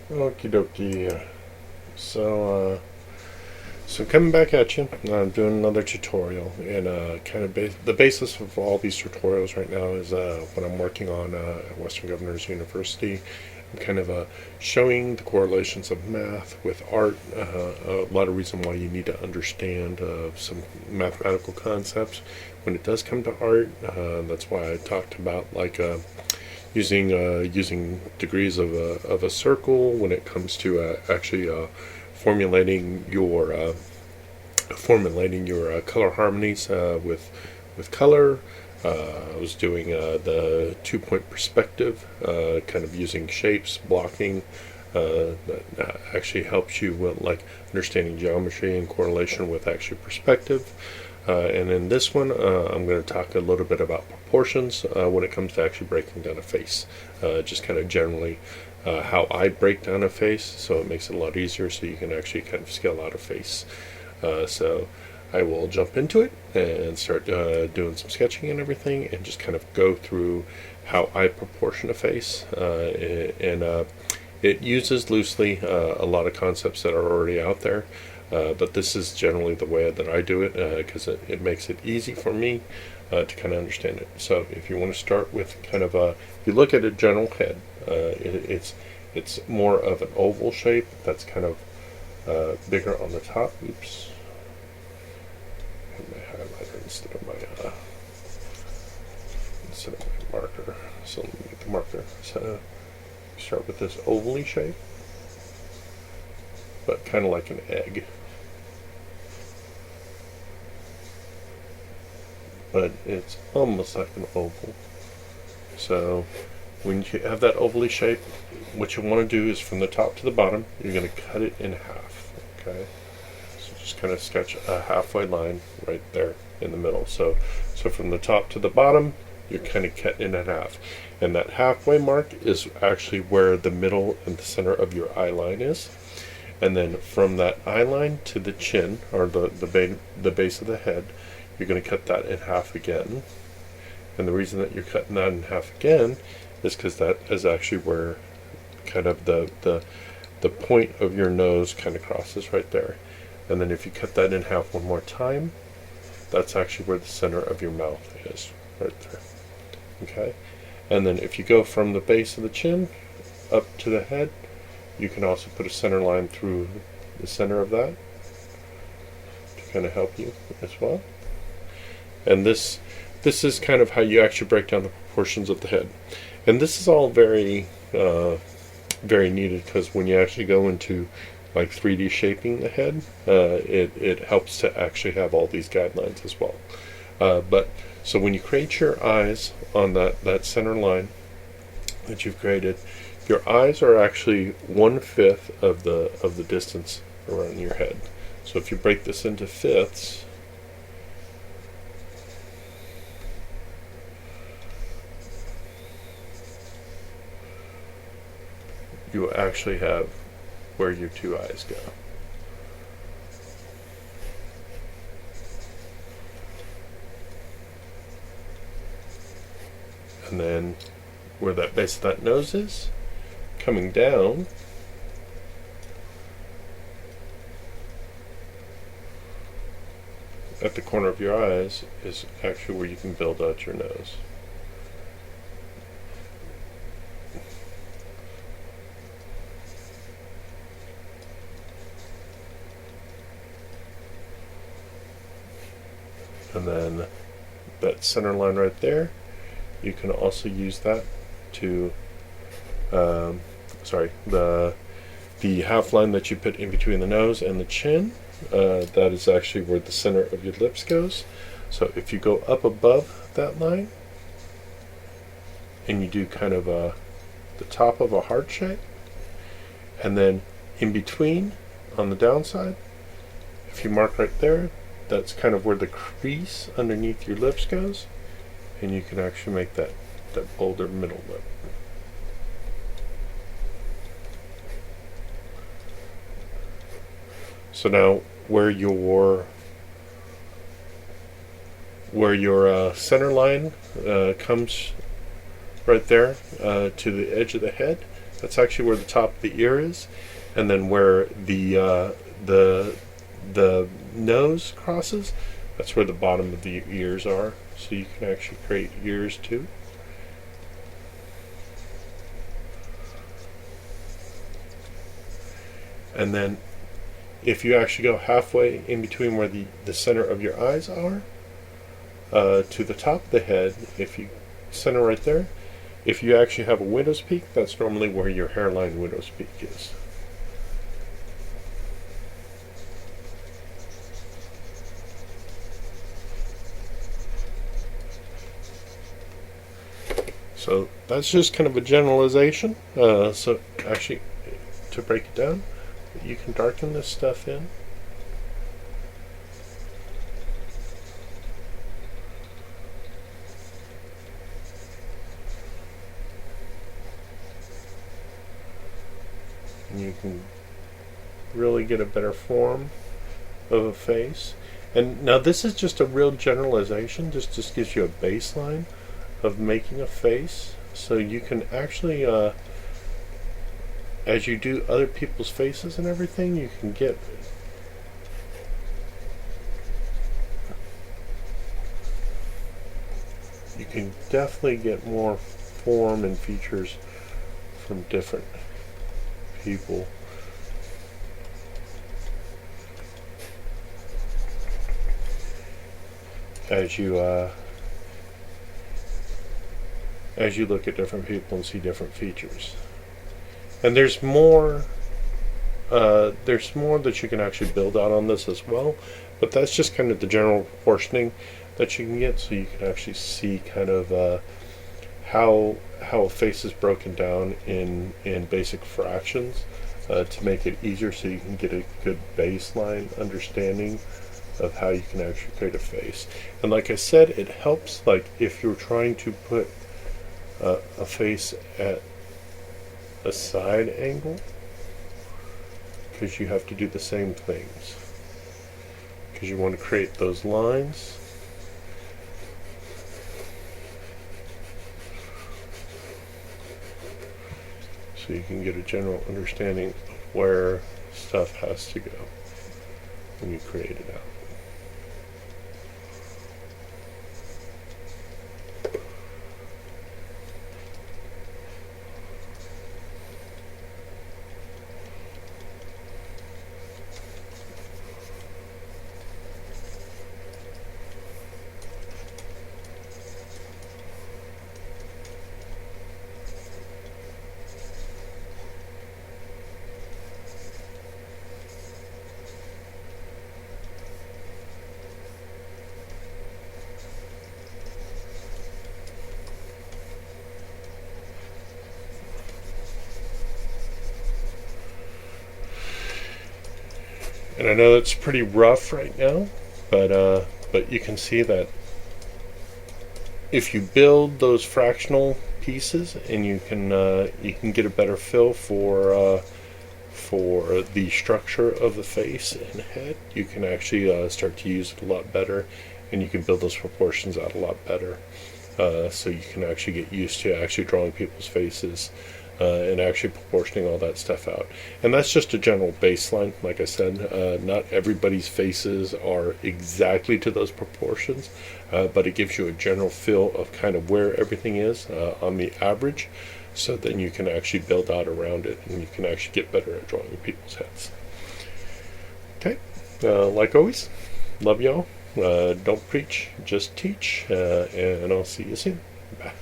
Okie dokie. So, so coming back at you, I'm doing another tutorial, and the basis of all these tutorials right now is what I'm working on at Western Governors University. I'm kind of showing the correlations of math with art. A lot of reason why you need to understand some mathematical concepts when it does come to art. That's why I talked about using degrees of a circle when it comes to actually formulating your color harmonies with color. I was doing the 2 point perspective, kind of using shapes, blocking. That actually helps you with understanding geometry and correlation with actually perspective. And in this one, I'm going to talk a little bit about proportions when it comes to actually breaking down a face. Just kind of generally how I break down a face, so it makes it a lot easier so you can actually kind of scale out a face. So I will jump into it and start doing some sketching and everything, and just kind of go through how I proportion a face. It uses loosely a lot of concepts that are already out there. But this is generally the way that I do it because it makes it easy for me to kind of understand it. So if you want to start with kind of if you look at a general head, it's more of an oval shape that's kind of bigger on the top. Oops. I have my highlighter instead of my marker. So let me get the marker. So start with this ovally shape, but kind of like an egg. But it's almost like an oval. So when you have that ovally shape, what you want to do is from the top to the bottom, you're going to cut it in half. Okay, so just kind of sketch a halfway line right there in the middle. So from the top to the bottom, you're kind of cutting it in half, and that halfway mark is actually where the middle and the center of your eye line is. And then from that eye line to the chin, or the base of the head, you're going to cut that in half again. And the reason that you're cutting that in half again is because that is actually where kind of the point of your nose kind of crosses right there. And then if you cut that in half one more time, that's actually where the center of your mouth is, right there. Okay? And then if you go from the base of the chin up to the head, you can also put a center line through the center of that to kind of help you as well. And this is kind of how you actually break down the proportions of the head. And this is all very very needed, because when you actually go into like 3D shaping the head, it helps to actually have all these guidelines as well. But so when you create your eyes on that center line that you've created, your eyes are actually 1/5 of the distance around your head. So if you break this into fifths, you actually have where your two eyes go. And then where that base of that nose is, coming down, at the corner of your eyes, is actually where you can build out your nose. And then that center line right there, you can also use that to the half line that you put in between the nose and the chin, that is actually where the center of your lips goes. So if you go up above that line and you do kind of the top of a heart shape, and then in between on the downside, if you mark right there, that's kind of where the crease underneath your lips goes, and you can actually make that bolder middle lip. So now where your center line comes right there to the edge of the head, That's actually where the top of the ear is, and then where the nose crosses, that's where the bottom of the ears are. So you can actually create ears too. And then if you actually go halfway in between where the center of your eyes are to the top of the head, if you center right there, if you actually have a widow's peak, that's normally where your hairline widow's peak is. So that's just kind of a generalization. So actually, to break it down, you can darken this stuff in. And you can really get a better form of a face. And now this is just a real generalization, just gives you a baseline of making a face. So you can actually, as you do other people's faces and everything, you can definitely get more form and features from different people. As you look at different people and see different features. And there's more that you can actually build out on this as well, but that's just kind of the general proportioning that you can get, so you can actually see kind of how a face is broken down in basic fractions to make it easier, so you can get a good baseline understanding of how you can actually create a face. And like I said, it helps like if you're trying to put a face at a side angle, because you have to do the same things, because you want to create those lines. So you can get a general understanding of where stuff has to go when you create it out. And I know that's pretty rough right now, but you can see that if you build those fractional pieces, and you can get a better feel for the structure of the face and head, you can actually start to use it a lot better, and you can build those proportions out a lot better. So you can actually get used to actually drawing people's faces and actually proportioning all that stuff out. And that's just a general baseline. Like I said, not everybody's faces are exactly to those proportions, but it gives you a general feel of kind of where everything is on the average, so then you can actually build out around it, and you can actually get better at drawing people's heads. Okay, like always, love y'all. Don't preach, just teach, and I'll see you soon. Bye.